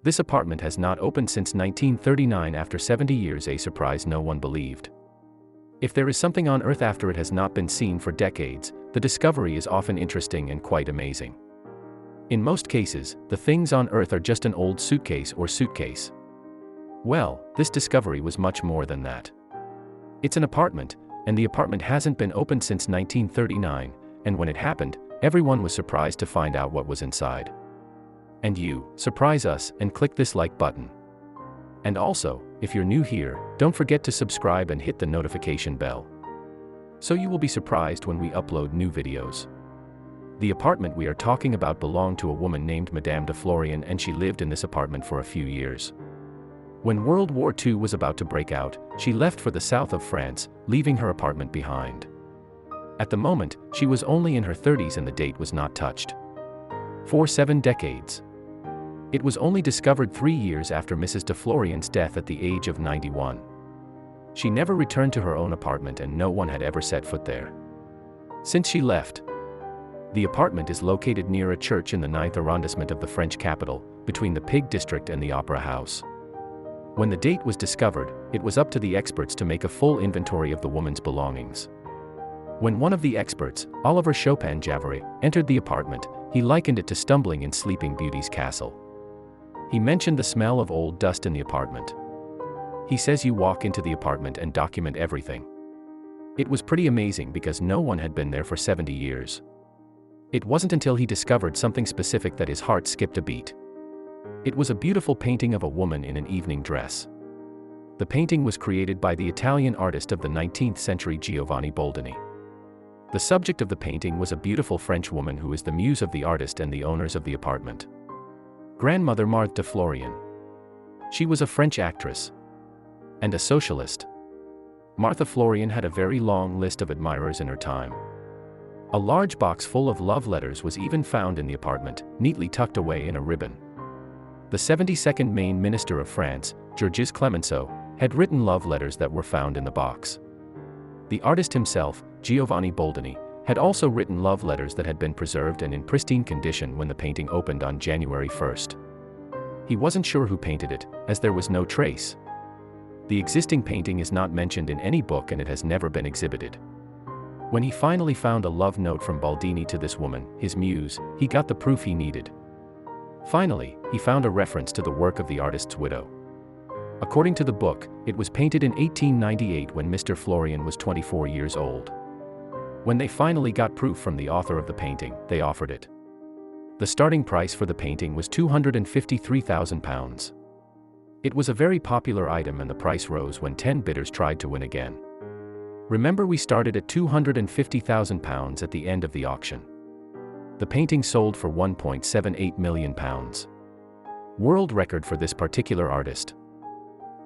This apartment has not opened since 1939 after 70 years, a surprise no one believed. If there is something on Earth after it has not been seen for decades, the discovery is often interesting and quite amazing. In most cases, the things on Earth are just an old suitcase or suitcase. Well, this discovery was much more than that. It's an apartment, and the apartment hasn't been opened since 1939, and when it happened, everyone was surprised to find out what was inside. And you, surprise us and click this like button. And also, if you're new here, don't forget to subscribe and hit the notification bell, so you will be surprised when we upload new videos. The apartment we are talking about belonged to a woman named Madame de Florian, and she lived in this apartment for a few years. When World War II was about to break out, she left for the south of France, leaving her apartment behind. At the moment, she was only in her 30s and the date was not touched. For 7 decades. It was only discovered 3 years after Mrs. de Florian's death at the age of 91. She never returned to her own apartment and no one had ever set foot there since she left. The apartment is located near a church in the 9th arrondissement of the French capital, between the Pig District and the Opera House. When the date was discovered, it was up to the experts to make a full inventory of the woman's belongings. When one of the experts, Oliver Chopin-Javary, entered the apartment, he likened it to stumbling in Sleeping Beauty's castle. He mentioned the smell of old dust in the apartment. He says you walk into the apartment and document everything. It was pretty amazing because no one had been there for 70 years. It wasn't until he discovered something specific that his heart skipped a beat. It was a beautiful painting of a woman in an evening dress. The painting was created by the Italian artist of the 19th century Giovanni Boldini. The subject of the painting was a beautiful French woman who is the muse of the artist and the owners of the apartment. Grandmother Marthe de Florian. She was a French actress and a socialist. Martha Florian had a very long list of admirers in her time. A large box full of love letters was even found in the apartment, neatly tucked away in a ribbon. The 72nd Main Minister of France, Georges Clemenceau, had written love letters that were found in the box. The artist himself, Giovanni Boldini, had also written love letters that had been preserved and in pristine condition when the painting opened on January 1st. He wasn't sure who painted it, as there was no trace. The existing painting is not mentioned in any book and it has never been exhibited. When he finally found a love note from Boldini to this woman, his muse, he got the proof he needed. Finally, he found a reference to the work of the artist's widow. According to the book, it was painted in 1898 when Mr. Florian was 24 years old. When they finally got proof from the author of the painting, they offered it. The starting price for the painting was £253,000. It was a very popular item and the price rose when 10 bidders tried to win again. Remember, we started at £250,000 at the end of the auction. The painting sold for £1.78 million. World record for this particular artist.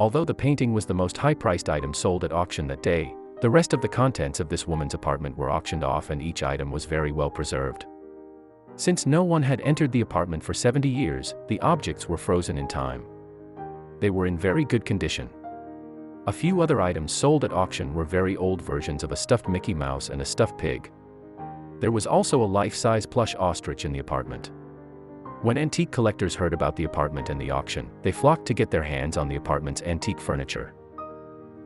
Although the painting was the most high-priced item sold at auction that day, the rest of the contents of this woman's apartment were auctioned off and each item was very well preserved. Since no one had entered the apartment for 70 years, the objects were frozen in time. They were in very good condition. A few other items sold at auction were very old versions of a stuffed Mickey Mouse and a stuffed pig. There was also a life-size plush ostrich in the apartment. When antique collectors heard about the apartment and the auction, they flocked to get their hands on the apartment's antique furniture.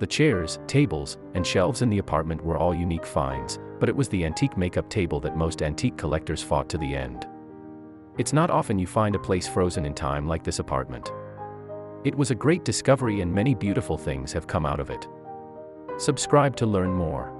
The chairs, tables, and shelves in the apartment were all unique finds, but it was the antique makeup table that most antique collectors fought to the end. It's not often you find a place frozen in time like this apartment. It was a great discovery and many beautiful things have come out of it. Subscribe to learn more.